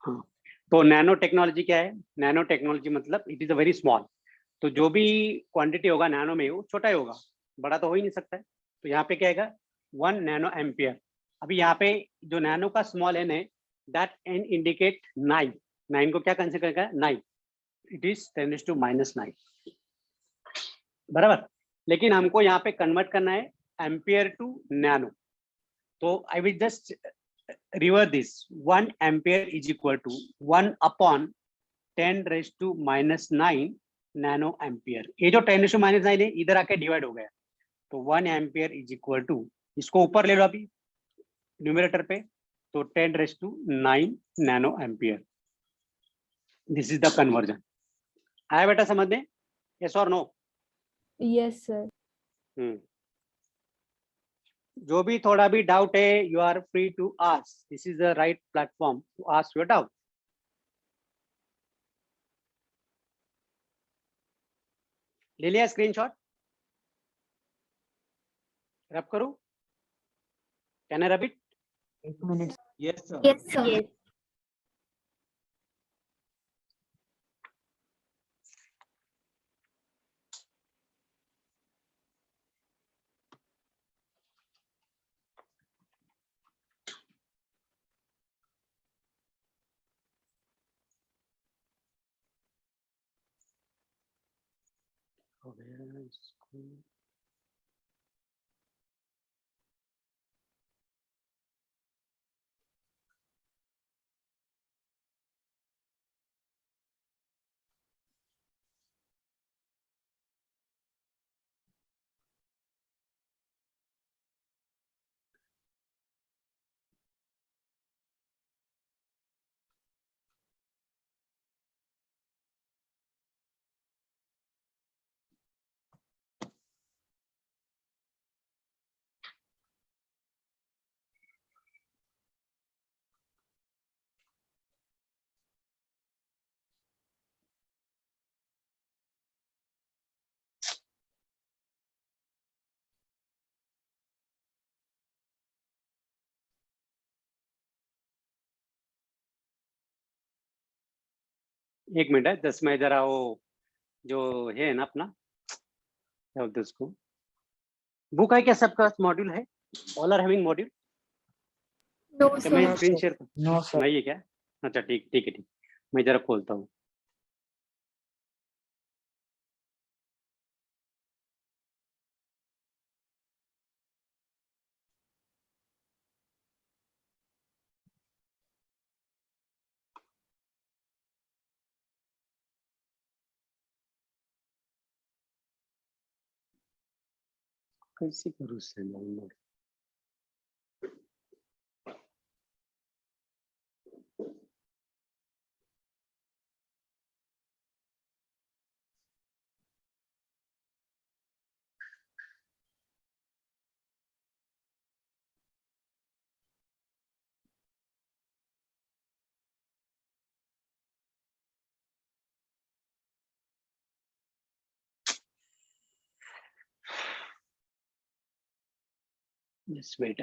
हाँ, तो nano technology क्या है? नैनो टेक्नोलॉजी मतलब it is a very small. तो जो भी क्वांटिटी होगा नैनो में, वो छोटा ही होगा, बड़ा तो हो ही नहीं सकता है। तो यहाँ पे क्या आएगा? 1 नैनो एम्पियर। अभी यहाँ पे जो नैनो का स्मॉल एन है, दैट एन इंडिकेट 9। 9 को क्या कंसिडर करेगा? 9। इट इज 10⁻⁹ बराबर। लेकिन हमको यहाँ पे कन्वर्ट करना है एम्पियर टू नैनो। तो I will just reverse this. 1 ampere is equal to 1/10⁻⁹ nano ampere. ये जो 10⁻⁹ है इधर आके डिवाइड हो गया। तो 1 एम्पियर इज इक्वल टू, इसको ऊपर ले लो अभी न्यूमरेटर पे, तो 10⁻⁹ nano ampere. This is the conversion. आया बेटा समझ में? यस और नो? Yes sir. जो भी थोड़ा भी डाउट है, you are free to ask. This is the right platform to ask your doubt. ले लिया स्क्रीनशॉट? रब करूं? Can I rub it? 1 minute. Yes, sir. Yes sir. एक मिनट है, 10 में जरा वो जो है ना अपना, क्या बोलते हैं उसको, बुक है क्या सबका? मॉड्यूल है? All are having module? No क्या मैं sir. Screen share No sir. नहीं है क्या? अच्छा ठीक ठीक है, ठीक। मैं जरा खोलता हूँ। कैसे करूँ सेंड? Just wait.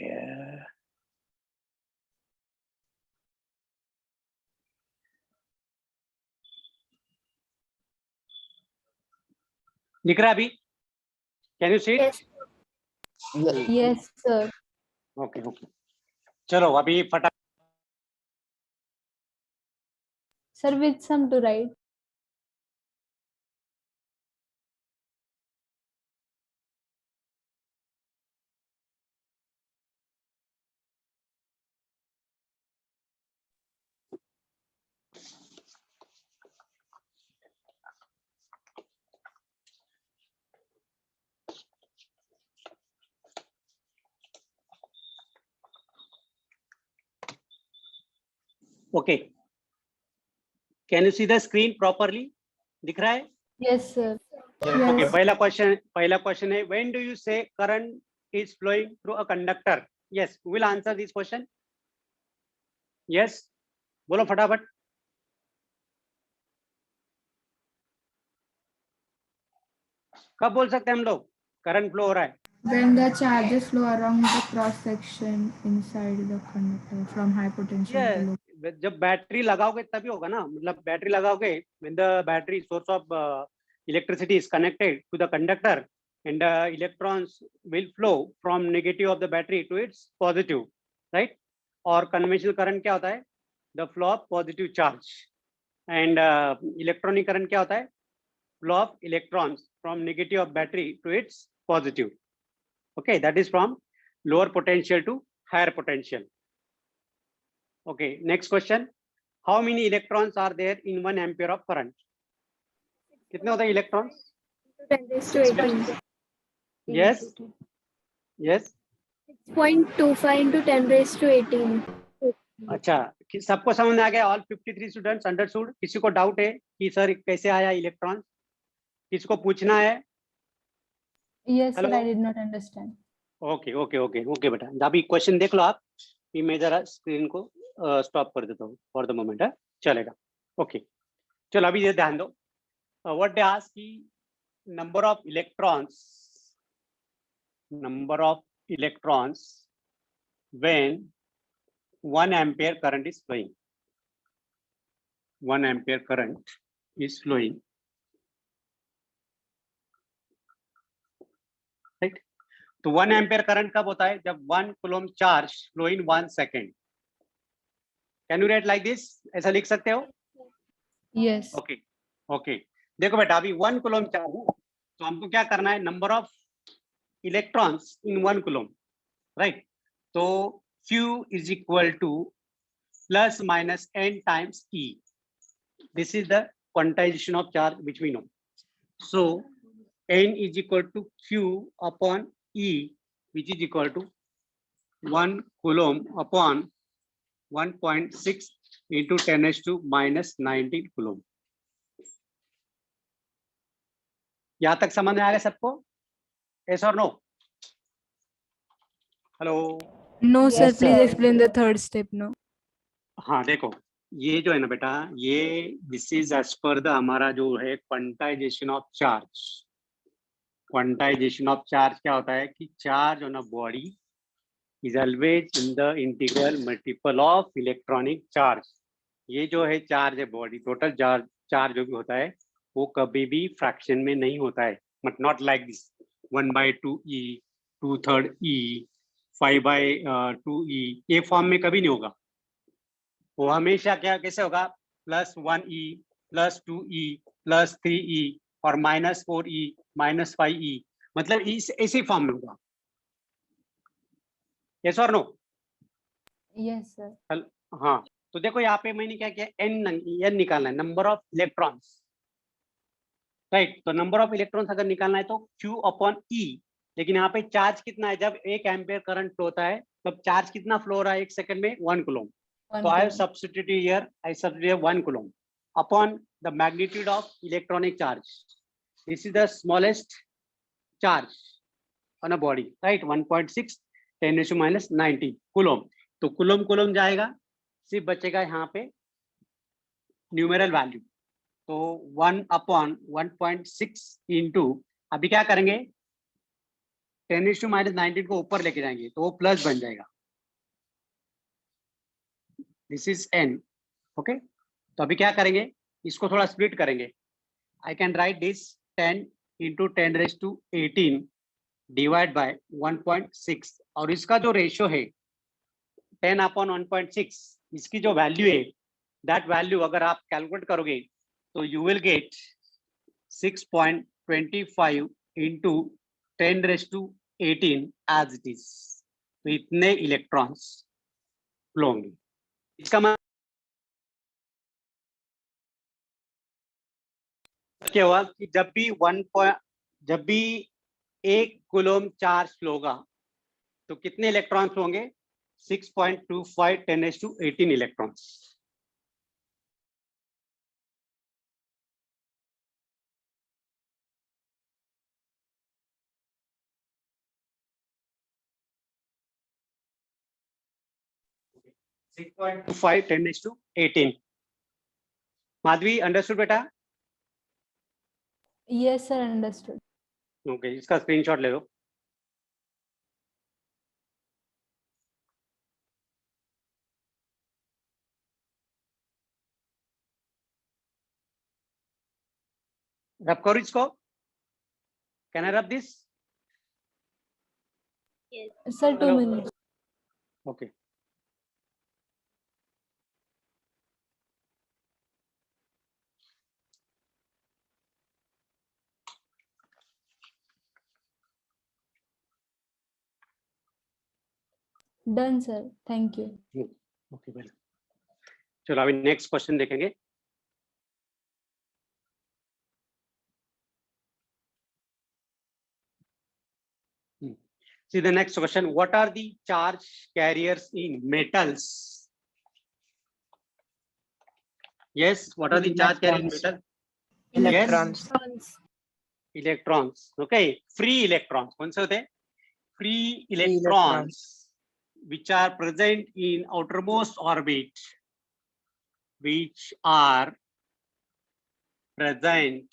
Yeah. दिख रहा है अभी? Can you see? Yes Yes. Yes sir. Okay okay, चलो अभी फटा। Sir with some to right. Okay, can you see the screen properly? दिख रहा है? Yes sir. Okay, yes. पहला क्वेश्चन है, when do you say current is flowing through a conductor? Yes, will answer this question. Yes, बोलो फटाफट। कब बोल सकते हैं हम लोग? करंट फ्लो हो रहा है When the charges flow around the cross section inside the conductor from high potential to low. जब बैटरी लगाओगे तभी होगा ना, मतलब बैटरी लगाओगे when the battery source of electricity is connected to the conductor and electrons will flow from negative of the battery to its positive, right? और conventional current क्या होता है? The flow of positive charge and electronic current क्या होता है? Flow of electrons from negative of battery to its positive. Okay, that is from lower potential to higher potential. Okay, next question. How many electrons are there in 1 ampere of current? कितने होते हैं electrons? 10 raised to 18. Yes. Yes. 6.25 into 10 raised to 18. अच्छा, सबको समझ में आ गया? All 53 students understood? किसी को डाउट है कि सर कैसे आया इलेक्ट्रॉन? किसको पूछना है? Yes, sir, Hello? I did not understand. Okay बेटा, अभी क्वेश्चन देख लो आप, कि मैं जरा स्क्रीन को स्टॉप कर देता हूँ फॉर द मोमेंट, है चलेगा? ओके, चलो अभी ये ध्यान दो. व्हाट दे आस्क की number of electrons when 1 ampere current is flowing. 1 ampere current is flowing, right? तो 1 एम्पियर करंट कब होता है? जब 1 coulomb charge flow in 1 second. Can you right like this? ऐसा लिख सकते हो? Yes. ओके, देखो बेटा, अभी 1 कूलम चार्ज है, तो हमको क्या करना है? Number of electrons in 1 coulomb, right? तो Q is equal to plus minus n times E. This is the quantization of charge which we know. So n is equal to Q upon E, which is equal to 1 coulomb upon 1.6 into 10 raised to minus 19 coulomb. यहाँ तक समझ में आ गया सबको? Yes or no? Hello? No, sir, Yes, please sir. explain the third step now. हाँ देखो, ये जो है ना बेटा, ये this is as per the हमारा जो है quantization of charge. Quantization of charge क्या होता है कि charge on a body is always in the integral multiple of electronic charge. ये जो है चार्ज है बॉडी, टोटल चार्ज जो भी होता है वो कभी भी फ्रैक्शन में नहीं होता है, but not like this 1/2e, 2/3e, 5/2e. ये फॉर्म में कभी नहीं होगा. वो हमेशा क्या कैसे होगा? +1e, +2e, +3e और -4e, -5e, मतलब इस ऐसे फॉर्म में होगा. यस और नो? Yes, sir. हाँ, तो देखो यहाँ पे मैंने क्या किया, n निकालना है, नंबर ऑफ इलेक्ट्रॉन्स, राइट? तो नंबर ऑफ इलेक्ट्रॉन्स अगर निकालना है तो Q अपॉन E. लेकिन यहाँ पे चार्ज कितना है? जब 1 एम्पियर करंट फ्लो होता है तब चार्ज कितना फ्लो हो रहा है 1 सेकंड में? 1 coulomb. So I have substituted here. I substitute 1 coulomb upon the magnitude of electronic charge. This is the smallest charge on a body, right? 1.6 10 raised to minus 19 coulomb. तो coulomb जाएगा, सिर्फ बचेगा यहाँ पे न्यूमेरल वैल्यू. तो 1 upon 1.6 into, अभी क्या करेंगे? 10 raised to minus 19 को ऊपर लेके जाएंगे तो वो प्लस बन जाएगा. This is n. ओके, तो अभी क्या करेंगे? इसको थोड़ा स्प्लिट करेंगे. I can write this 10 into 10 raised to 18 divide by 1.6, और इसका जो रेशियो है 10 upon 1.6, इसकी जो वैल्यू है, दैट वैल्यू अगर आप कैलकुलेट करोगे तो you will get 6.25 into 10 raised to 18 as it is. तो इतने इलेक्ट्रॉन्स फ्लो होंगे. इसका मतलब क्या हुआ कि जब भी 1 कूलम चार्ज फ्लो होगा तो कितने इलेक्ट्रॉन्स होंगे? 6.25 10 raised to 18 electrons. Six point 25 10 raised to 18. Madhavi, understood बेटा? Yes, sir, understood. ओके, इसका स्क्रीनशॉट ले लो। रब करो इसको। Can I rub this? Sir, 2 Hello. minutes. Okay, Done, sir. Thank you. Okay well. चलो अभी नेक्स्ट क्वेश्चन देखेंगे। See the next question. What are the charge carriers in metals? Yes, what are the charge carriers in metal? Electrons. Electrons. Electrons. Okay, free electrons. कौन से होते हैं? Free electrons. electrons, which are present in outermost orbit, which are present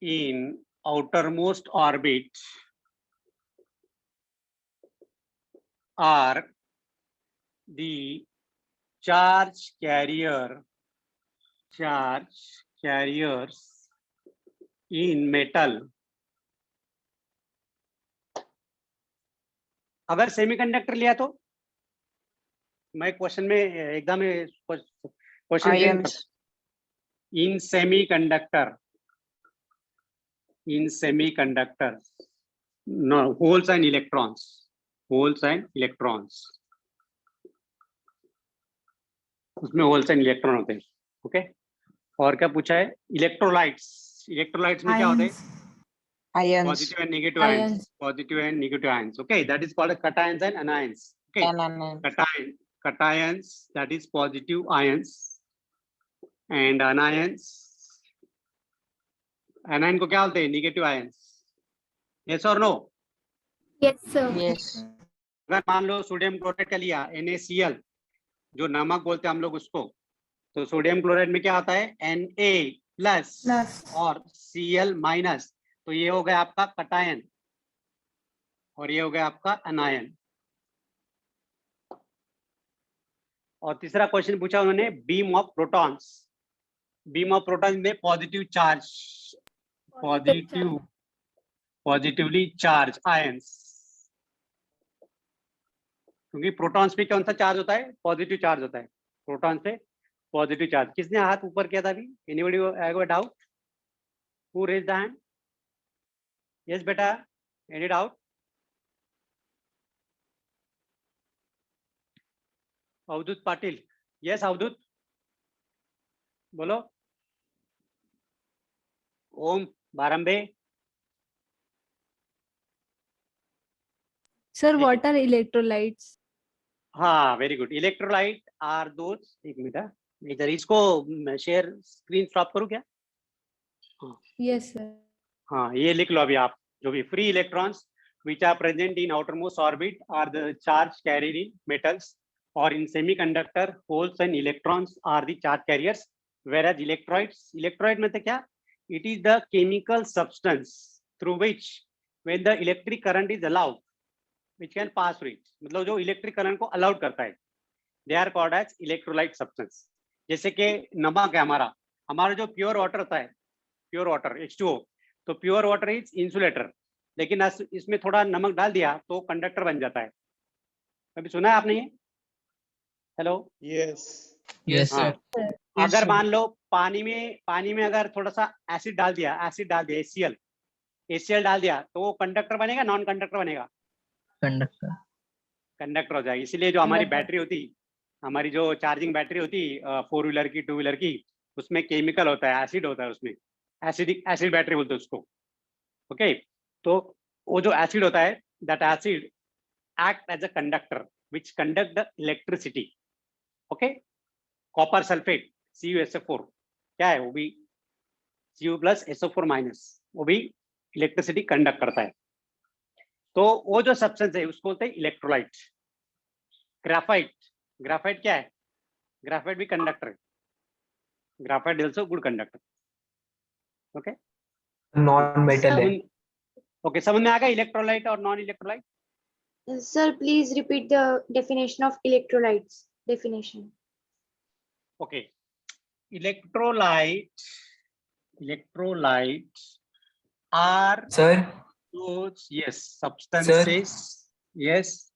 in outermost orbit are the charge carriers in metal. अगर semiconductor लिया तो मैं question में exam में question Ions. in semiconductor, no, holes and electrons, उसमें holes and electron होते हैं। Okay, और क्या पूछा है? इलेक्ट्रोलाइट्स में क्या होते हैं? Ions. Positive and negative ions. Okay, that is called as cations and anions. Okay, Anions. cations, that is positive ions, and anions, anion को क्या बोलते हैं? Negative ions. Yes or no? Yes, sir. Yes. अगर मान लो sodium chloride का लिया, NaCl, जो नमक बोलते हैं हम लोग उसको, तो सोडियम क्लोराइड में क्या आता है? Na+ और Cl-, तो ये हो गया आपका कटायन और ये हो गया आपका अनायन। और तीसरा क्वेश्चन पूछा उन्होंने बीम ऑफ प्रोटॉन्स में पॉजिटिवली चार्ज आयंस, क्योंकि प्रोटॉन्स पे कौन सा चार्ज होता है? पॉजिटिव चार्ज होता है। प्रोटॉन पे पॉजिटिव चार्ज। किसने हाथ ऊपर किया था अभी? Anybody have a doubt? Who raise the hand? Yes बेटा, any doubt? Avdhoot Patil. Yes Avdhoot, बोलो। Om Barambe. Sir, what are electrolytes? हाँ, very good. Electrolyte are those, एक मिनट इधर इसको शेयर स्क्रीन स्टॉप करूँ क्या? Yes, sir. हाँ, ये लिख लो अभी आप, जो भी free electrons which are present in outermost orbit are the charge carried in metals, or in semiconductor holes and electrons are the charge carriers, whereas electrolyte में तो क्या? It is the chemical substance through which when the electric current is allowed which can pass through it, मतलब जो electric current को allowed करता है, they are called as electrolyte substance. जैसे कि नमक है हमारा जो प्योर वाटर होता है, प्योर वाटर H2O, तो प्योर वाटर इज इंसुलेटर, लेकिन इसमें थोड़ा नमक डाल दिया तो कंडक्टर बन जाता है। कभी सुना है आपने ये? हेलो? यस हाँ, सर। अगर मान लो पानी में अगर थोड़ा सा एसिड डाल दिया HCl डाल दिया, तो वो कंडक्टर बनेगा, नॉन कंडक्टर बनेगा? कंडक्टर हो जाएगा। इसीलिए जो हमारी बैटरी होती, हमारी जो चार्जिंग बैटरी होती 4 व्हीलर की, 2 व्हीलर की, उसमें केमिकल होता है, एसिड होता है उसमें, एसिड बैटरी बोलते हैं उसको। ओके, तो वो जो एसिड होता है, that acid act as a conductor which conduct the electricity. Okay, copper sulphate CuSO4 क्या है? वो भी Cu+SO4-, वो भी इलेक्ट्रिसिटी कंडक्ट करता है। तो वो जो सब्सटेंस है उसको बोलते हैं इलेक्ट्रोलाइट। ग्राफाइट क्या है? ग्राफाइट भी कंडक्टर है। Graphite is also good conductor. Okay, Non-metal है. ओके, समझ में आ गया इलेक्ट्रोलाइट और non electrolyte? Sir, please repeat the definition of electrolytes. Definition. Okay, electrolytes are Sir, those, yes, substances. Yes.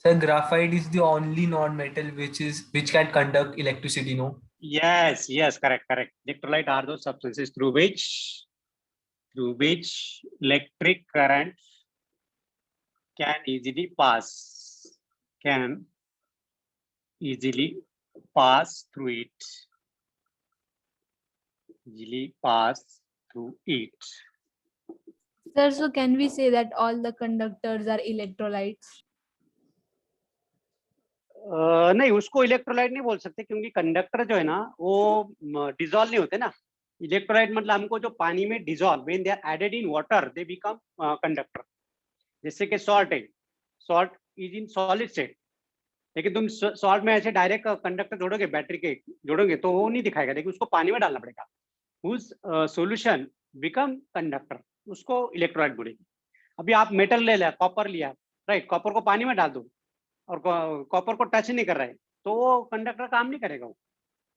sir, graphite is the only non-metal which can conduct electricity, no? Yes, correct. Electrolyte are those substances through which electric current can easily pass through it. Sir, so can we say that all the conductors are electrolytes? नहीं, उसको electrolyte नहीं बोल सकते, क्योंकि conductor जो है ना वो डिजोल्व नहीं होते ना. इलेक्ट्रोलाइट मतलब हमको जो पानी में dissolve, when they are added in water they become conductor. जैसे कि सॉल्ट है, salt is in solid state, लेकिन तुम सॉल्ट में ऐसे डायरेक्ट कंडक्टर जोड़ोगे, बैटरी के जोड़ोगे तो वो नहीं दिखाएगा, लेकिन उसको पानी में डालना पड़ेगा. उस सॉल्यूशन बिकम कंडक्टर, उसको इलेक्ट्रोलाइट बोलेगी. अभी आप मेटल ले लिया, कॉपर लिया, राइट, कॉपर को पानी में डाल दो और कॉपर को टच नहीं कर रहा है तो वो कंडक्टर काम नहीं करेगा,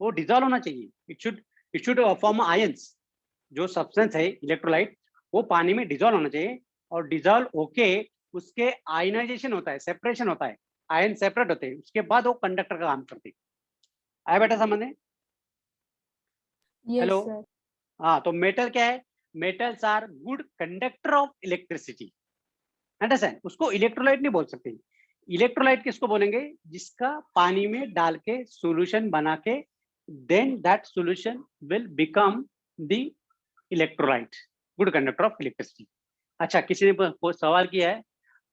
वो डिजोल्व होना चाहिए. It should form ions. जो सब्सटेंस है इलेक्ट्रोलाइट वो पानी में डिजोल्व होना चाहिए, और डिजोल्व होके उसके आयनाइजेशन होता है, सेपरेशन होता है, आयन सेपरेट होते हैं, उसके बाद वो कंडक्टर का काम करते हैं. आया बेटा समझ में? Yes, hello. sir. हाँ, तो मेटल क्या है? Metals are good conductor of electricity. Understand? उसको इलेक्ट्रोलाइट नहीं बोल सकते. इलेक्ट्रोलाइट किसको बोलेंगे? जिसका पानी में डाल के सॉल्यूशन बना के then that solution will become the electrolyte, good conductor of electricity. अच्छा, किसी ने सवाल किया है,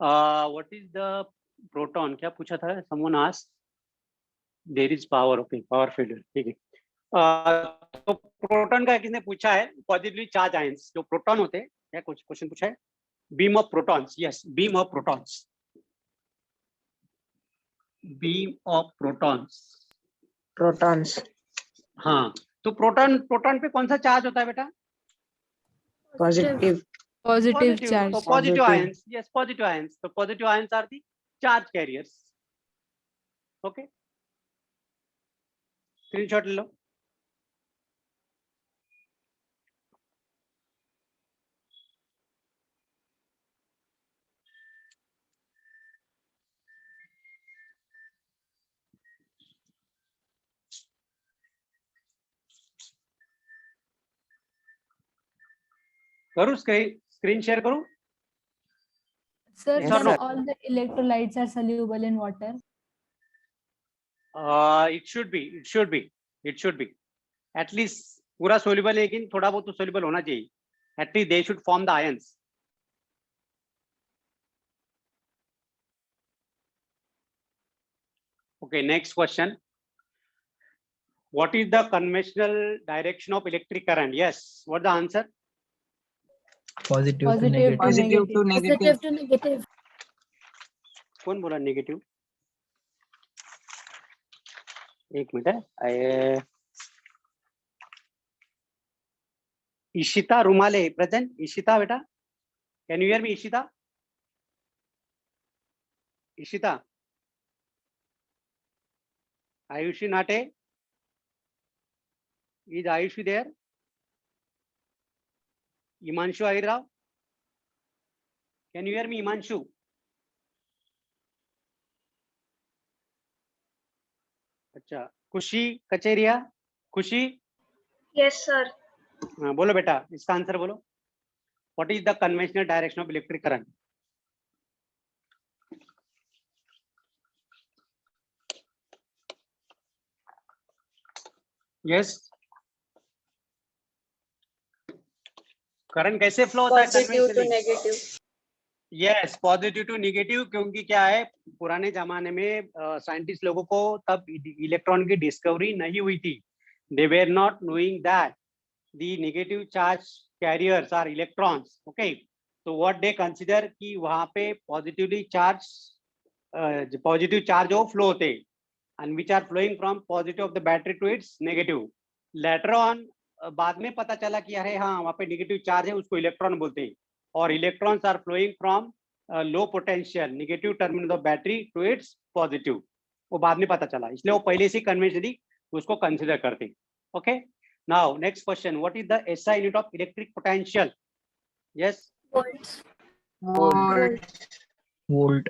व्हाट इज द प्रोटॉन, क्या पूछा था? Someone asked there is power. Okay, power failure, ठीक है. तो प्रोटॉन का किसने पूछा है? पॉजिटिवली चार्ज आयंस जो प्रोटॉन होते हैं, क्या कुछ क्वेश्चन पूछा है? Beam of protons. Yes, beam of protons. Beam of protons. Protons. हाँ, तो प्रोटॉन पे कौन सा चार्ज होता है बेटा? Positive. Positive charge. तो positive Positive. Ions. Yes, positive ions. तो positive ions are the charge carriers. Okay, screenshot ले लो. करूँ स्क्रीन शेयर करूँ? Sir, Yes, then sir. all the electrolytes are soluble in water. It should be. At least पूरा soluble है, लेकिन थोड़ा बहुत तो soluble होना चाहिए. At least they should form the ions. Okay, next question. What is the conventional direction of electric current? Yes, what the answer? Positive to Positive negative. to Positive to negative. Positive to negative. कौन बोला negative? एक minute है. Ishita रुमाले present. Ishita बेटा, can you hear me? Ishita. Ayushi Nate? Is Ayushi there? Imanshu Ahirrao? Can you hear me, Imanshu? अच्छा, खुशी कचेरिया. खुशी? Yes, sir. हाँ, बोलो बेटा, इसका आंसर बोलो. What is the conventional direction of electric current? Yes. Current कैसे फ्लो होता है? Positive to negative. Yes, positive to negative. क्योंकि क्या है, पुराने जमाने में साइंटिस्ट लोगों को तब इलेक्ट्रॉन की डिस्कवरी नहीं हुई थी. They were not knowing that the negative charge carriers are electrons. Okay, तो व्हाट दे कंसीडर कि वहां पे पॉजिटिव चार्ज हो फ्लो होते, and which are flowing from positive of the battery to its negative. Later on, बाद में पता चला कि अरे हाँ वहाँ पे नेगेटिव चार्ज है, उसको इलेक्ट्रॉन बोलते हैं, और electrons are flowing from low potential negative terminal of battery to its positive, वो बाद में पता चला, इसलिए वो पहले से कन्वेंशनली उसको कंसिडर करते। Okay, now next question, what is the SI unit of electric potential? Yes, Volts. Volt.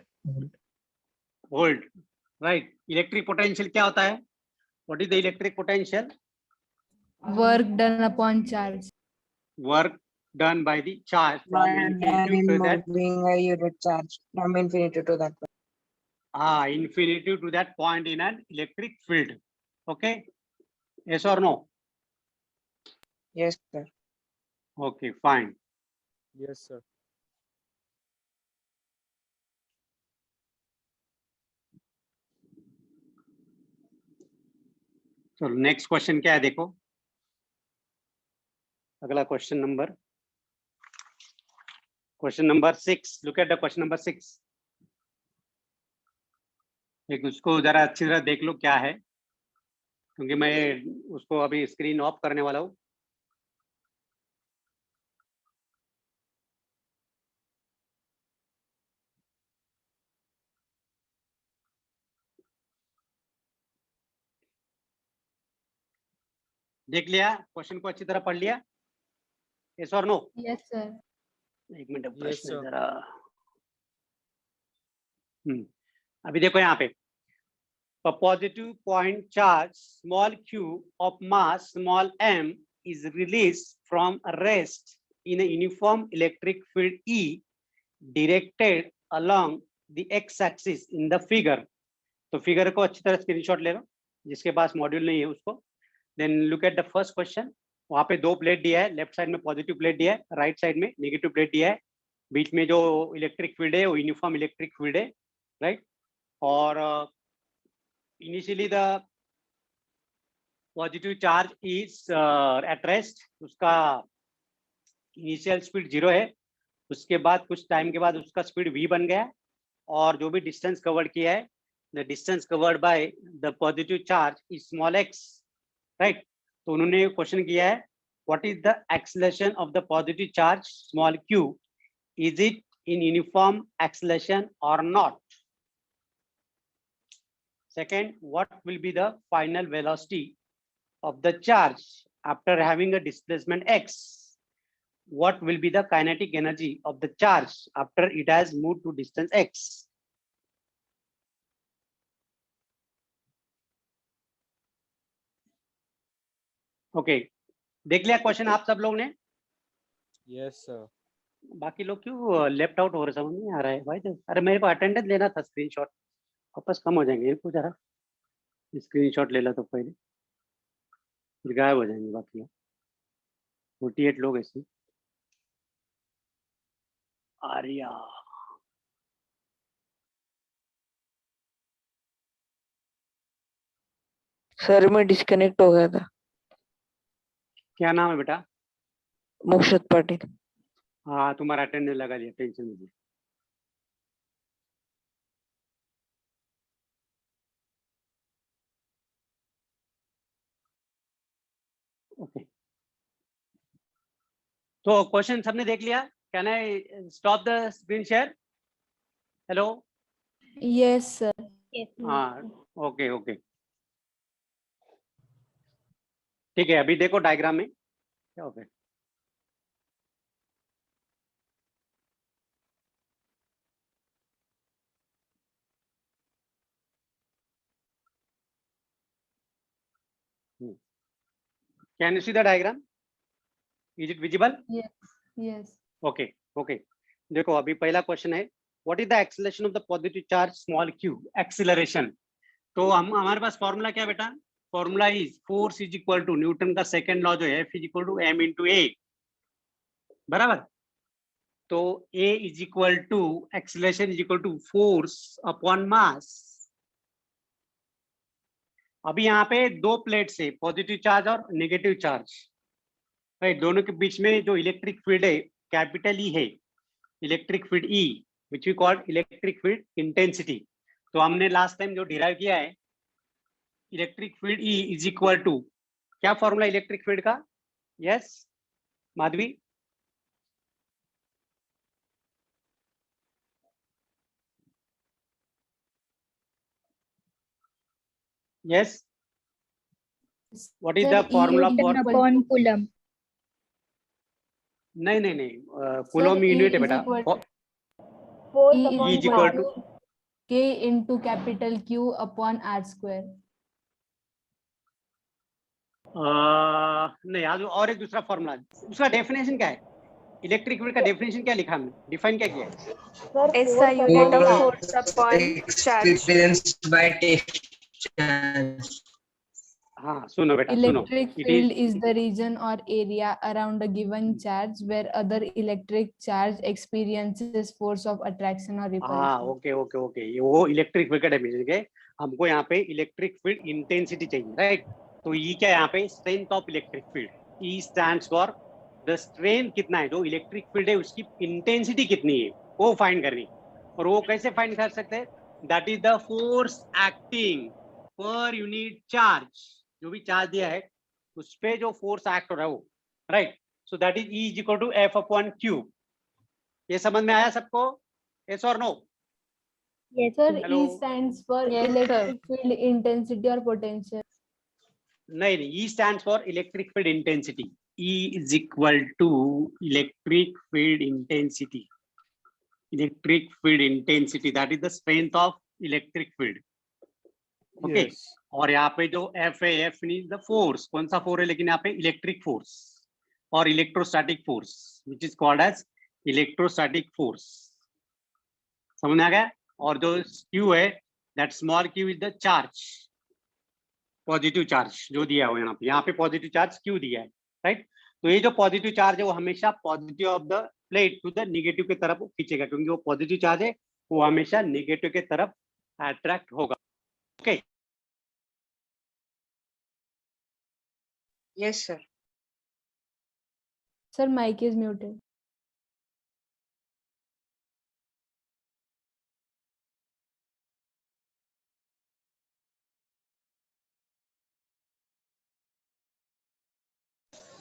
Volt, right. Electric potential क्या होता है? What is the electric potential? Work done upon charge. Work done by the charge from infinity to that, Moving a unit charge from infinity to that point. infinity to that point in an electric field. Okay, yes or no? Yes, sir. Okay, fine. Yes, sir. So next question क्या है देखो, अगला question number 6, look at the question number 6. एक उसको जरा अच्छी तरह देख लो क्या है, क्योंकि मैं उसको अभी स्क्रीन ऑफ करने वाला हूँ। देख लिया क्वेश्चन को, अच्छी तरह पढ़ लिया? यस और नो? Yes, sir. एक मिनट, Yes, प्रश्न sir. जरा अभी देखो यहाँ पे, a positive point charge small q of mass small m is released from rest in a uniform electric field E directed along the x-axis in the figure. तो figure को अच्छी तरह स्क्रीनशॉट ले लो, जिसके पास मॉड्यूल नहीं है उसको। Then look at the first question, वहाँ पे 2 प्लेट दिया है, लेफ्ट साइड में पॉजिटिव प्लेट दिया है, राइट साइड में नेगेटिव प्लेट दिया है, बीच में जो इलेक्ट्रिक फील्ड है वो यूनिफॉर्म इलेक्ट्रिक फील्ड है, राइट। और initially the positive charge is at rest, उसका इनिशियल स्पीड 0 है, उसके बाद कुछ टाइम के बाद उसका स्पीड v बन गया, और जो भी डिस्टेंस कवर्ड किया है, the distance covered by the positive charge is small x, right. तो उन्होंने क्वेश्चन किया है, what is the acceleration of the positive charge small q, is it in uniform acceleration और not? Second, what will be the final velocity of the charge after having a displacement x? What will be the kinetic energy of the charge after it has moved to distance x? Okay, देख लिया question आप सब लोग ने? Yes, sir. बाकी लोग क्यों left out हो रहे, समझ नहीं आ रहा है भाई। अरे मेरे को अटेंडेंस लेना था, स्क्रीनशॉट वापस कम हो जाएंगे, इनको जरा स्क्रीनशॉट ले ला तो पहले, फिर गायब हो जाएंगे बाकी लोग। 48 लोग इसमें। आर्या, सर मैं डिस्कनेक्ट हो गया था। क्या नाम है बेटा? मोक्षद पाटिल। हाँ, तुम्हारा अटेंडेंस लगा लिया, टेंशन नहीं। ओके, तो क्वेश्चन सबने देख लिया? Can I stop the screen share? Hello? Yes, sir. हाँ, ओके ओके, ठीक है। अभी देखो डायग्राम में क्या हो गया। Can you see the diagram? Is it visible? Yes. Okay okay, देखो अभी पहला क्वेश्चन है, what is the acceleration of the positive charge small q? Acceleration, तो हम हमारे पास फॉर्मूला क्या बेटा? Formula is force is equal to Newton का सेकंड लॉ जो है, F is equal to m into a, बराबर। तो a is equal to acceleration is equal to force upon mass. अभी यहाँ पे 2 प्लेट से पॉजिटिव चार्ज और नेगेटिव चार्ज, राइट, दोनों के बीच में जो इलेक्ट्रिक फील्ड है कैपिटल E है, electric field E which we called electric field intensity. तो हमने लास्ट टाइम जो डिराइव किया है, electric field E is equal to, क्या फॉर्मूला इलेक्ट्रिक फील्ड का? Yes, Madhvi. Yes. What is Sir, the formula E for? is equal to Coulomb. नहीं, Sir, coulomb E unit है is बेटा. equal Force E upon E is is equal equal to K into capital Q upon R square. नहीं यार, और एक दूसरा formula. उसका definition क्या है? इलेक्ट्रिक फील्ड का डेफिनेशन क्या लिखा हमने? डिफाइन क्या किया है? SI unit of force upon charge. Experienced by test. हाँ, सुनो बेटा, सुनो. Electric It field is is the region or area around a given charge where other electric charge experiences force of attraction or हाँ, repulsion. Okay okay okay. ये वो electric field का definition है. हमको यहाँ पे इलेक्ट्रिक फील्ड इंटेंसिटी चाहिए, right? तो ई क्या है यहाँ पे? Strength of electric field. E stands for the strength कितना है जो इलेक्ट्रिक फील्ड है उसकी इंटेंसिटी कितनी है वो फाइंड करनी. और वो कैसे फाइंड कर सकते हैं? That is the force acting per unit charge. जो भी चार्ज दिया है उस पे जो फोर्स एक्ट हो रहा है वो, right? So that is E is equal to F upon Q. ये समझ में आया सबको? यस और no? Yes. Sir, Hello. E stands for Yes, sir. electric field intensity or potential. नहीं नहीं, E stands for electric field intensity. E is equal to electric field intensity. Electric field intensity, that is the strength of electric field. Okay. Yes. और यहाँ पे जो F है, F means the force. कौन सा force है? लेकिन यहाँ पे इलेक्ट्रिक फोर्स और electrostatic force, which is called as electrostatic force. समझ में आ गया? और जो Q है, that small q is the charge. Positive charge जो दिया हो यहाँ पे पॉजिटिव चार्ज क्यों दिया है, राइट? तो ये जो पॉजिटिव चार्ज है वो हमेशा positive of the plate to the negative की तरफ खींचेगा, क्योंकि वो पॉजिटिव चार्ज है वो हमेशा नेगेटिव की तरफ अट्रैक्ट होगा. Okay. Yes, sir. Sir, mic is muted.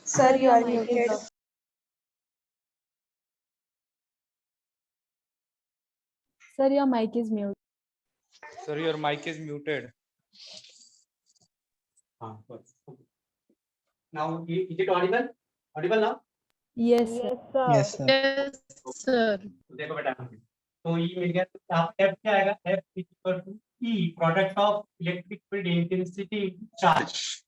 Sir, you are mic is muted. off. Sir, your mic is muted. Sir, your mic is muted. Now is it audible? Audible now? Yes, sir. Yes, sir. Sir. तो देखो बेटा, तो ये मिल गया. तो यहाँ पे F क्या आएगा? F is equal to E, product of electric field intensity charge.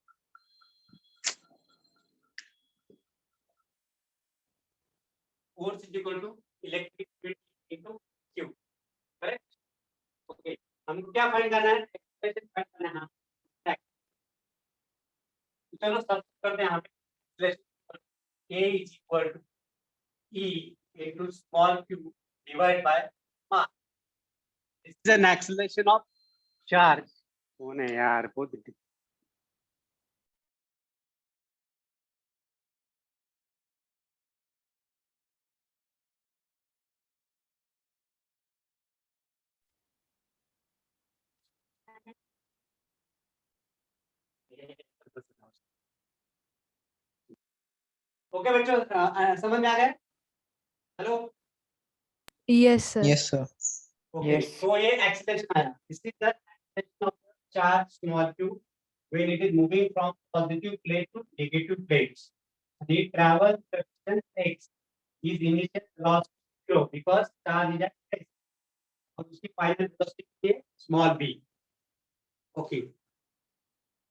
Force is equal to electric field into Q. Correct? Okay. हमको क्या फाइंड करना है? एक्सप्रेशन फाइंड करना है. हाँ. तो चलो सब करते हैं यहाँ पे. A is equal to E into small q divided by mass. This is an acceleration of charge. कौन है यार? बहुत दिक्कत. ओके बच्चों, समझ में आ गया? Hello. Yes, sir. Yes, sir. Okay. Yes. तो ये एक्सीलरेशन आया. This is the acceleration of charge small q when it is moving from positive plate to negative plates. And it travels the distance x. His initial velocity zero because charge is at x. और उसकी final velocity है small b. Okay.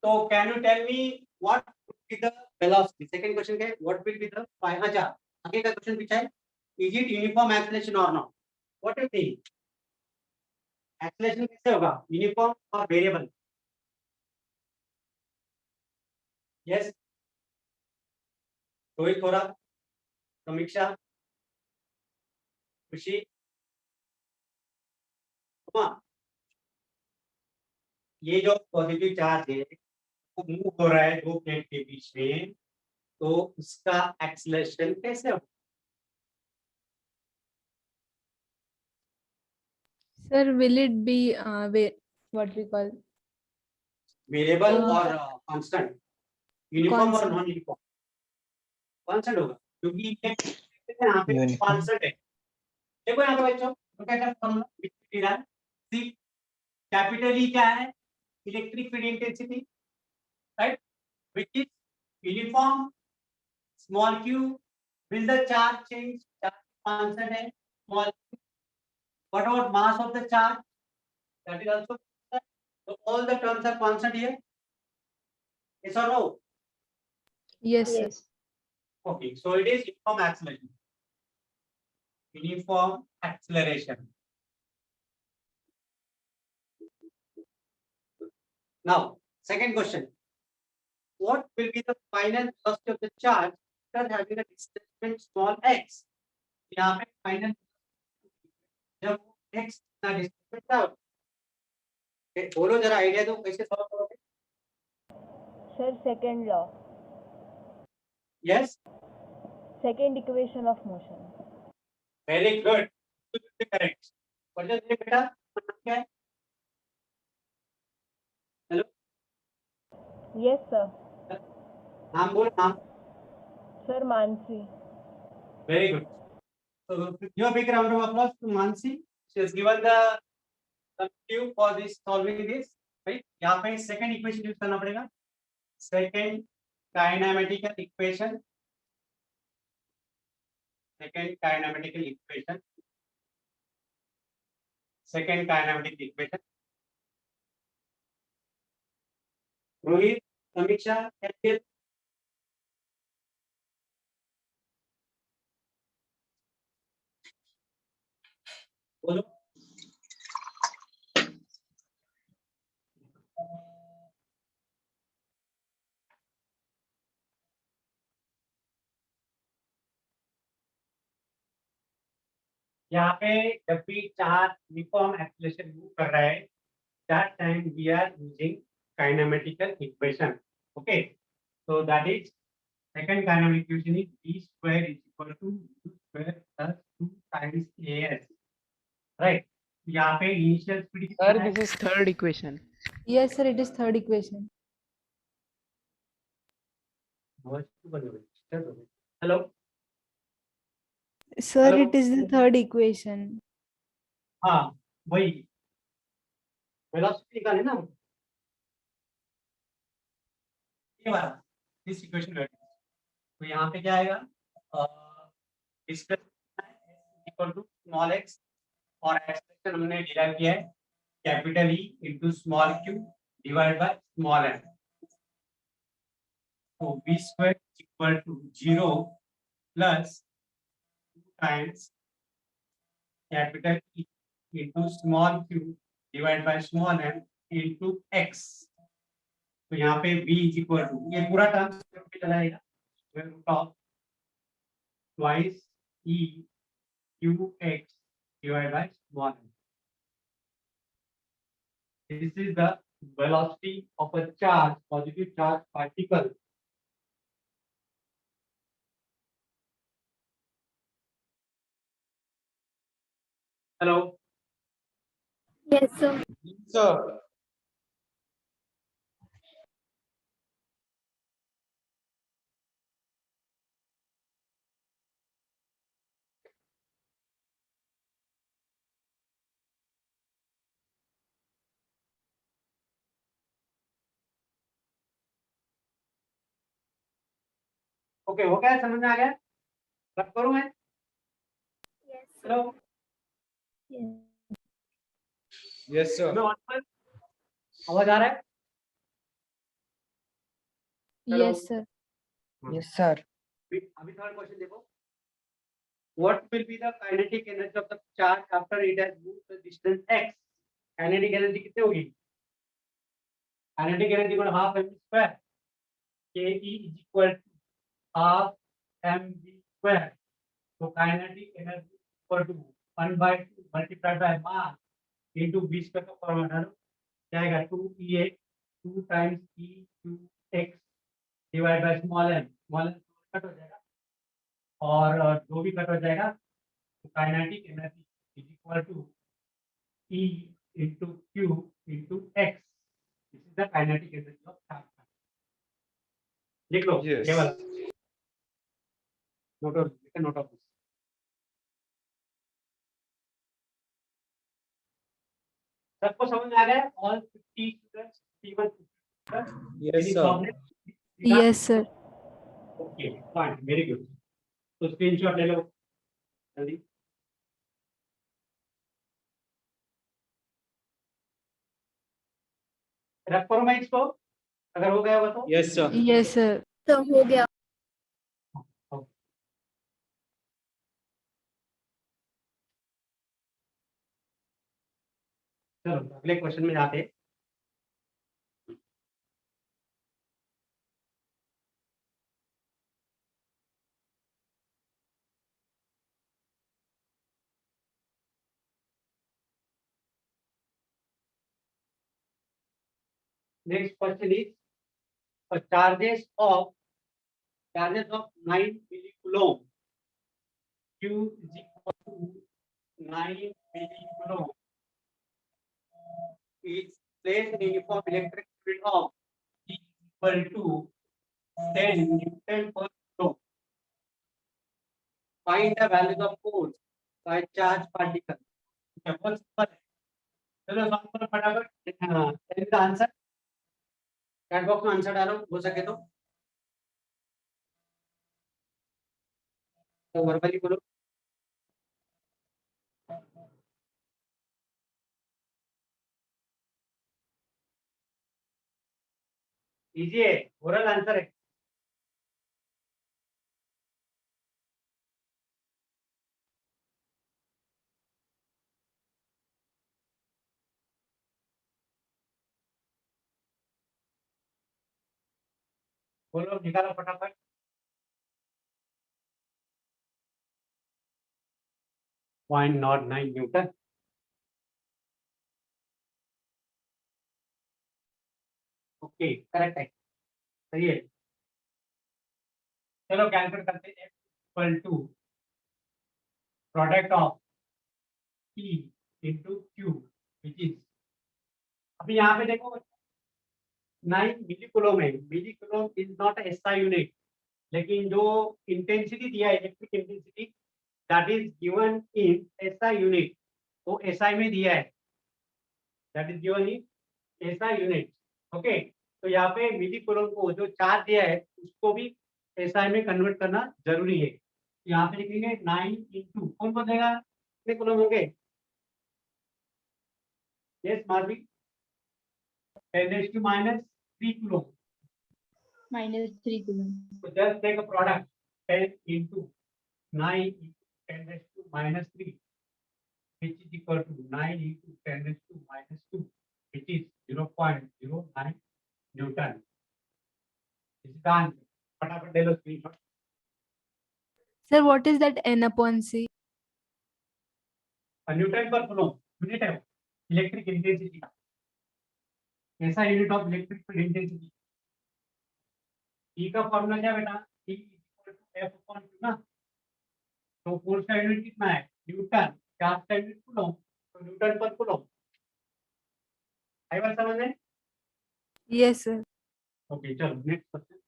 तो can you tell me what will be the velocity? Second question क्या है? What will be the अच्छा आगे का question पूछा है, इज इट यूनिफॉर्म एक्सेलरेशन और not? What you think? Acceleration कैसे होगा? यूनिफॉर्म और वेरिएबल? यस. रोहित, थोड़ा. समीक्षा, खुशी, ये जो पॉजिटिव चार्ज है वो मूव हो रहा है दो प्लेट के बीच में, तो उसका एक्सेलरेशन कैसे होगा? Sir, will it be what we call variable और कांस्टेंट? यूनिफॉर्म और Constant. Non uniform? कांस्टेंट होगा क्योंकि ये यहाँ पे कांस्टेंट है। देखो यहाँ पे बच्चों तो क्या फॉर्मूला सी कैपिटल ई क्या है electric field intensity right which is uniform small q will the charge change charge constant है small q what about mass of the charge that is also constant. So all the terms are constant here yes or no Yes, sir. Yes. okay so it is uniform acceleration now second question what will be the final velocity of the charge after having a displacement small x यहाँ पे final जब x का displacement क्या होता है बोलो जरा idea दो कैसे सॉल्व करोगे Sir, second law, yes second equation of motion. very good correct और जो ये बेटा क्या है हेलो Yes, sir. नाम बोल नाम Sir, Mansi. very good so give a big round of applause to Mansi she has given the cue for this solving this right यहाँ पे second equation यूज करना पड़ेगा second kinematical equation second kinematical equation Rohit समीक्षा कैसे बोलो यहाँ पे जब भी चार्ज यूनिफॉर्म एक्सेलरेशन मूव कर रहा है that time we are using kinematical equation okay so that is second kinematic equation is v square is equal to u square plus 2 times as right यहाँ पे initial speed Sir, this is third equation. Yes, sir. It is third equation. hello Sir, Hello? it is the third equation. हाँ वही velocity निकाले ना ये वाला this equation तो यहाँ पे क्या आएगा displacement equal to small x और एक्सप्रेशन हमने डिराइव किया है capital E into small q divide by small m तो v square equal to 0 plus 2 times capital E into small q divide by small m into x तो यहाँ पे v is equal to ये पूरा term पे चला जाएगा square root of twice e qx divided by small m. This is the velocity of a charge, positive charge particle. Hello. Yes, sir. Sir, okay हो गया समझ में आ गया रब करूं मैं Yes, sir. Hello yes, sir. मैं ऑडिबल आवाज आ रहा है Hello. Yes, sir. Yes, sir. अभी थर्ड क्वेश्चन देखो what will be the kinetic energy of the charge after it has moved the distance x kinetic energy कितनी होगी kinetic energy equal to half m square ke is equal to half mv square so kinetic energy equal to 1/2 multiplied by mass into v square का formula डालो क्या आएगा 2 2 times e q x divide by small m cut हो जाएगा और जो भी cut हो जाएगा तो kinetic energy is equal to E into Q into X this is the kinetic energy of charge लिख लो Yes. ये वाला note of this. सबको समझ में आ गया? All 50 students, 51 students. Yes, Any sir. problem? Yes, sir. Okay, fine, very good. तो screenshot ले लो जल्दी. रख करो मैं इसको, अगर हो गया होगा तो. Yes, sir. Yes, sir. तो हो गया. चलो अगले क्वेश्चन में जाते हैं. Next question is charges of 9 millicoulomb. Q is equal to 9 millicoulomb. Is placed in uniform electric field of E equal to 10 Newton per coulomb. Find the values of force by charge particle. बहुत simple है. चलो solve करो फटाफट. Tell the answer. Chat box में answer डालो हो सके तो वर्बली बोलो. इजी है, ओरल आंसर है. बोलो निकालो फटाफट. Point nought 9 newton. Okay correct है, सही है. चलो कैलकुलेट करते हैं. Equal to product of E into Q which is, अभी यहाँ पे देखो 9 मिलीकूलम है. Millicoulomb is not SI unit, लेकिन जो इंटेंसिटी दिया है electric intensity that is given in SI unit, वो एसआई में दिया है. That is given in SI unit. Okay, तो यहाँ पे मिलीकूलम को जो चार्ज दिया है उसको भी एसआई में कन्वर्ट करना जरूरी है. यहाँ पे लिखेंगे 9 इंटू कौन बदलेगा, कितने कूलम होंगे. Yes Marvi, 10⁻³ coulomb. -3 coulomb. So just take a product 10 into 9 into 10⁻³ which is equal to 9 into 10⁻², which is 0.09 Newton. This is the answer. फटाफट ले लो स्क्रीनशॉट. Sir, what is that N upon C? Newton पर coulomb unit है electric intensity का. ऐसा unit of electric intensity. E का formula क्या बेटा, E equal to F upon Q ना. तो फोर्स का यूनिट कितना है, न्यूटन. चार्ज का यूनिट कूलम, तो न्यूटन पर कूलम. आई बात समझ में. Yes, sir. ओके चलो नेक्स्ट क्वेश्चन.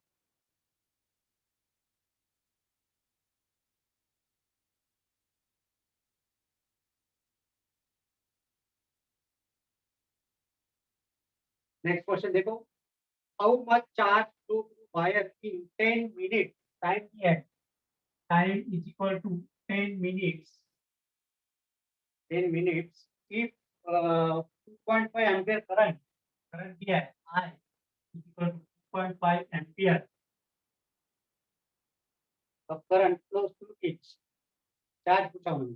नेक्स्ट क्वेश्चन देखो. How much charge flow through wire in 10 minute. Time किया है, time is equal to 10 minutes. 10 minutes if 2.5 ampere current दिया है I is equal to 2.5 ampere. अब current flows through each. Charge पूछा हमने.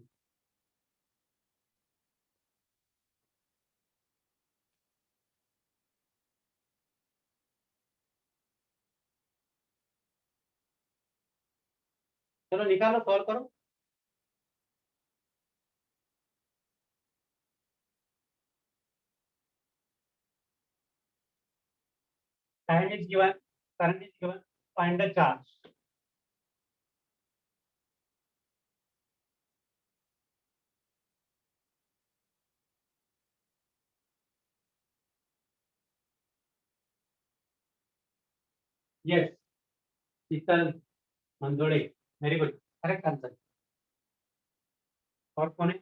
चलो निकालो, सॉल्व करो. Time is given, current is given, find the charge. Yes Sheetal Mandode. Very good, correct answer. और कौन है?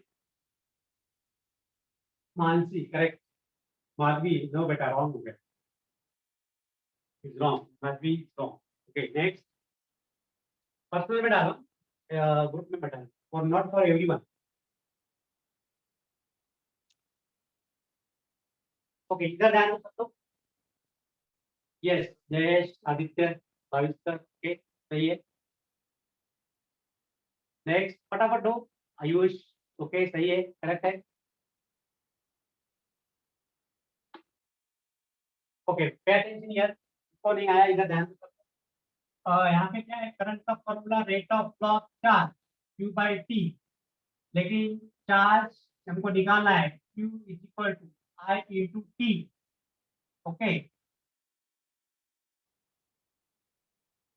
मानसी, करेक्ट। माधवी, नो बेटा, रॉन्ग हो गया, is wrong, Madhavi is wrong. Okay next, personal में डालो, ग्रुप में डालो, और नॉट फॉर एवरीवन। ओके, इधर ध्यान दो सब लोग। यस, जयेश, आदित्य, भाविस्कर, ओके सही है। नेक्स्ट, फटाफट दो। आयुष, ओके सही है, करेक्ट है। ओके, पे अटेंशन हियर, इसको नहीं आया इधर ध्यान दो। यहाँ पे क्या है, करंट का formula rate of flow charge Q by T, लेकिन चार्ज हमको निकालना है Q is equal to I into T. Okay,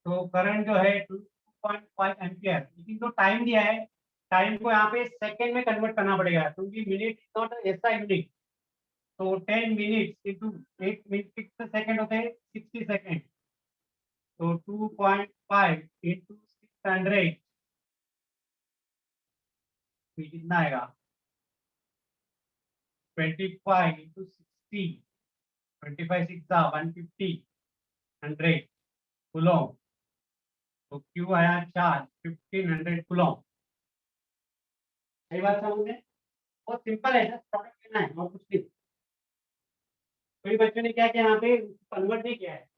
तो करंट जो है 2.5 एम्पियर, लेकिन जो टाइम दिया है, टाइम को यहाँ पे सेकेंड में कन्वर्ट करना पड़ेगा, क्योंकि मिनट इज नॉट ऐसा यूनिट। तो 10 मिनट्स इंटू 8 मिनट कितने सेकेंड होते हैं, 60 सेकेंड। तो 2.5 इंटू 600 कितना आएगा, 25 इंटू 60, 25 6 150, 100 कूलॉम। तो क्यू आया चार्ज 1500 कूलॉम। सही बात समझ में? बहुत सिंपल है, जस्ट प्रोडक्ट लेना है और कुछ नहीं। कोई बच्चों ने क्या किया, यहाँ पे कन्वर्ट नहीं किया है,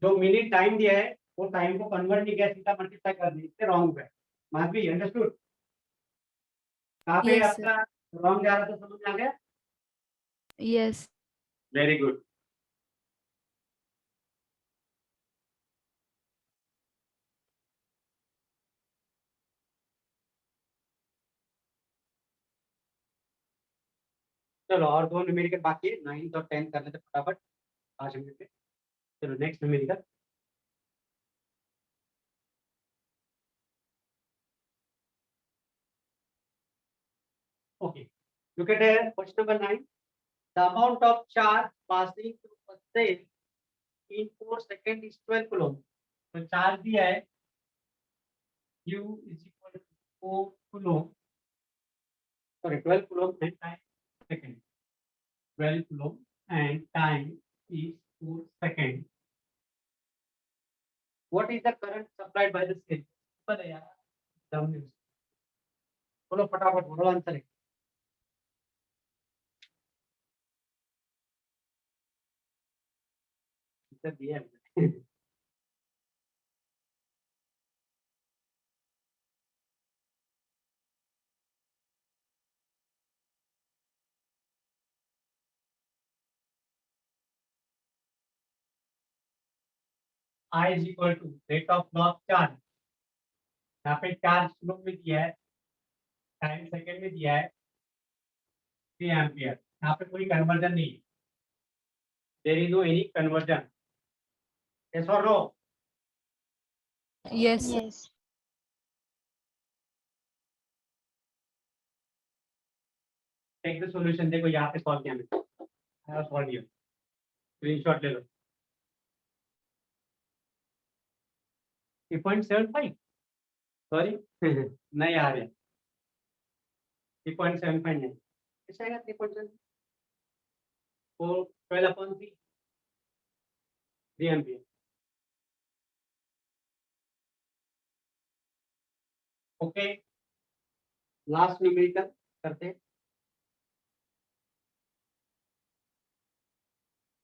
जो मिनट टाइम दिया है वो टाइम को कन्वर्ट नहीं किया, सीधा मल्टीप्लाई कर दिया, इससे रॉन्ग है। माधवी, अंडरस्टूड? कहाँ पे Yes, sir. आपका रॉन्ग जा रहा था, समझ में आ गया? Yes. Very good. चलो, और दो न्यूमेरिकल बाकी है, 9th और 10th कर लेते फटाफट 5 मिनट में। चलो next numerical. Okay, look at question number 9. The amount of charge passing through a cell in 4 seconds is 12 coulomb. तो चार्ज दिया है Q is equal to 4 coulomb, sorry 12 coulomb and time second, 12 coulomb and time is 4 seconds. What is the current supplied by the cell? पता है यार, दम नहीं। बोलो फटाफट, बोलो आंसर है। आंसर दिया है। I is equal to rate of flow of charge। यहाँ पे चार्ज फ्लो में दिया है, टाइम सेकंड में दिया है 3 एम्पियर। यहाँ पे कोई कन्वर्जन नहीं है, there is no any conversion. Yes और no? Yes, sir. Yes. Take the solution. देखो यहाँ पे सॉल्व किया मैंने, आई हैव सॉल्व किया, स्क्रीनशॉट ले लो। 3.75, सॉरी नहीं आ रहा, 3.75 नहीं, कैसे आएगा 3.75? 12/3 3 एम्पियर। ओके, लास्ट न्यूमेरिकल करते हैं।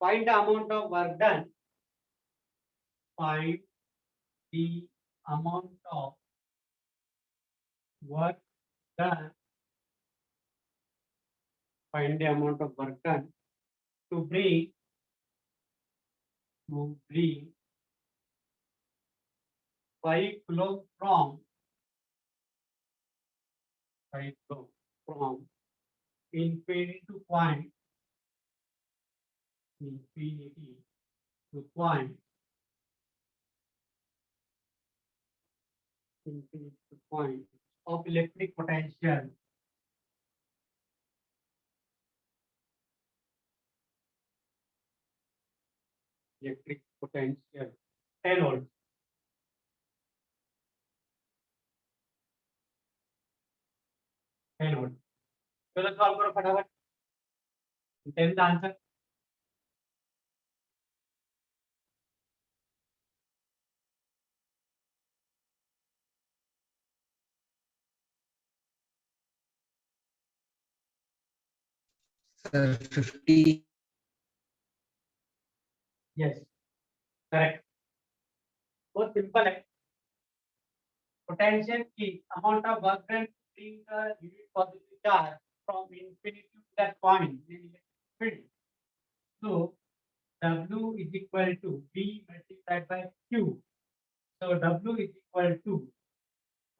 Find the amount of work done, find the amount of work done, find the amount of work done to bring 5 coulomb from 5 coulomb from infinity to point, infinity to point, infinity to point of electric potential electric potential 10 volts 10 volt. चलो solve करो फटाफट। Tell the answer. Sir, 50. Yes correct. बहुत simple है। Potential is amount of work done to bring the unit positive charge from infinity to that point in electric field. So W is equal to V multiplied by Q. So W is equal to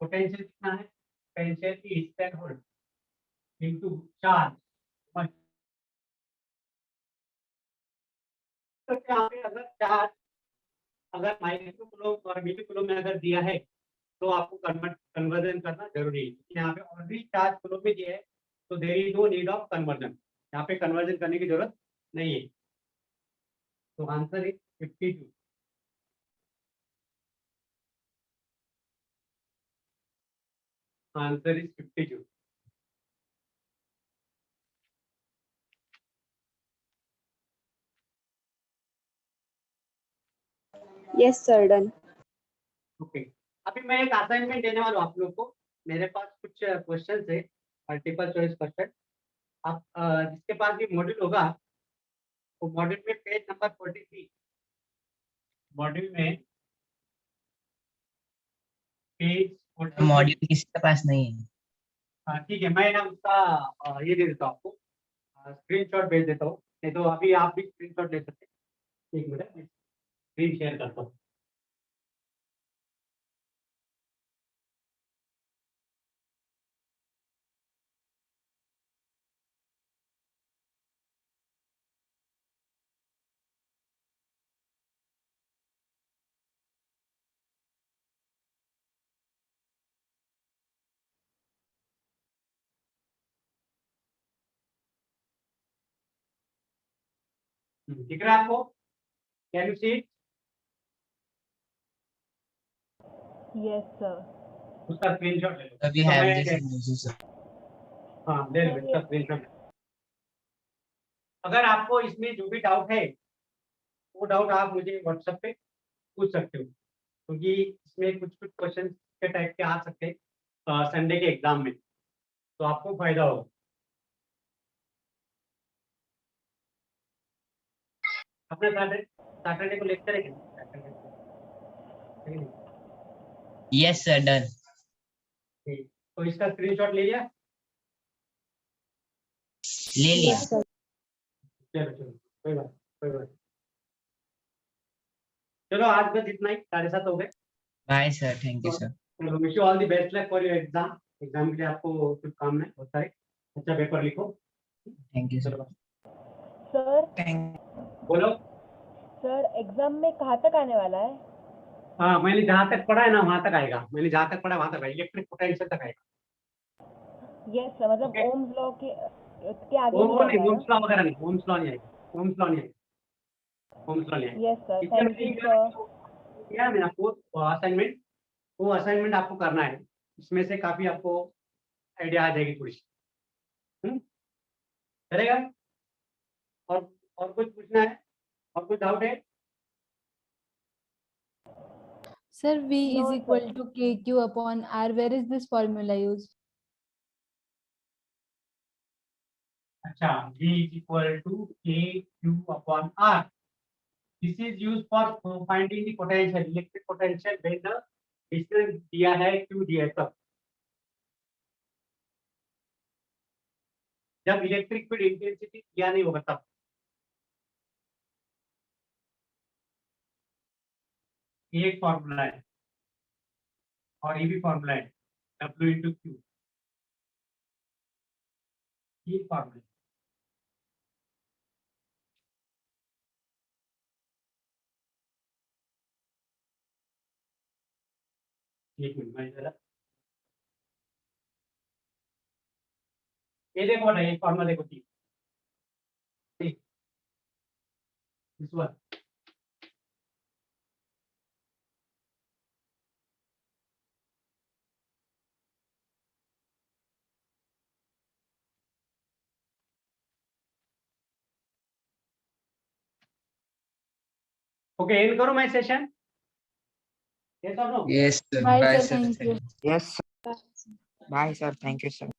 potential कितना है? Potential is 10 volt into charge. तो यहाँ पे अगर charge अगर micro coulomb और मिली coulomb में अगर दिया है तो आपको कन्वर्जन करना जरूरी है। यहाँ पे ऑलरेडी चार्ज कूलम में दिया है तो there is no need of conversion. यहाँ पे कन्वर्जन करने की जरूरत नहीं है। तो answer is 52। Answer is 52। Yes, sir, done. Okay अभी मैं एक असाइनमेंट देने वाला हूँ आप लोग को। मेरे पास कुछ क्वेश्चन है मल्टीपल चॉइस क्वेश्चन। आप जिसके पास भी मॉड्यूल होगा वो मॉड्यूल में पेज नंबर 43 मॉड्यूल में पेज 43 मॉड्यूल किसी के पास नहीं है। हाँ ठीक है मैं ना उसका ये दे देता हूँ आपको स्क्रीनशॉट भेज देता हूँ। नहीं तो अभी आप भी स्क्रीनशॉट ले सकते हैं। एक मिनट मैं स्क्रीन शेयर करता हूँ। दिख रहा है आपको? Can you see it? Yes, sir. उसका स्क्रीनशॉट ले लो। अभी तो have मैं- this in this, sir. हाँ ले लो इसका स्क्रीनशॉट। अगर आपको इसमें जो भी डाउट है वो डाउट आप मुझे व्हाट्सएप पे पूछ सकते हो क्योंकि इसमें कुछ कुछ क्वेश्चन के टाइप के आ सकते हैं संडे के एग्जाम में तो आपको फायदा होगा। अपना सैटरडे को लेक्चर है क्या? सैटरडे को है नहीं? Yes, sir, done. ठीक तो इसका स्क्रीनशॉट ले लिया? ले लिया। Yes, sir. चलो चलो कोई बात। चलो आज बस इतना ही 7:30 हो गए। Bye, sir. Thank you, sir. Wish you all the best luck for your exam. Exam के लिए आपको शुभकामनाएं बहुत सारे। अच्छा पेपर लिखो। Thank you, sir. चलो सर बोलो। सर एग्जाम में कहाँ तक आने वाला है? हाँ मैंने जहाँ तक पढ़ा है ना वहाँ तक आएगा। मैंने जहाँ तक पढ़ा वहाँ तक आएगा। इलेक्ट्रिक पोटेंशियल तक आएगा। यस सर, मतलब Okay. ओम्स लॉ के आगे वो नहीं नहीं आएगा ओम्स लॉ वगैरह नहीं। ओम्स लॉ नहीं आएगा। ओम्स लॉ नहीं आएगा। ओम्स लॉ नहीं आएगा। यस सर, इसका थैंक यू सर। क्या मैंने आपको असाइनमेंट वो असाइनमेंट आपको करना है। इसमें से काफी आपको आइडिया आ जाएगी थोड़ी सी। चलेगा? और कुछ पूछना है? और कुछ डाउट है? Sir, V No, is sir. equal to KQ upon R. Where is this formula used? अच्छा V is equal to KQ upon R. This is used for finding the potential, electric potential when the distance दिया है Q दिया है तब। जब electric field intensity दिया नहीं होगा तब। ये एक फॉर्मूला है और ये भी फॉर्मूला है W into Q। ये फॉर्मूला है। एक मिनट मैं जरा ये देखो ना ये फॉर्मूला देखो ठीक दिस वन ओके, एंड करो मैं session. Yes or no? Yes, sir. Bye, Bye, sir. sir. Thank you. Yes, sir. Bye, sir. Thank you, sir.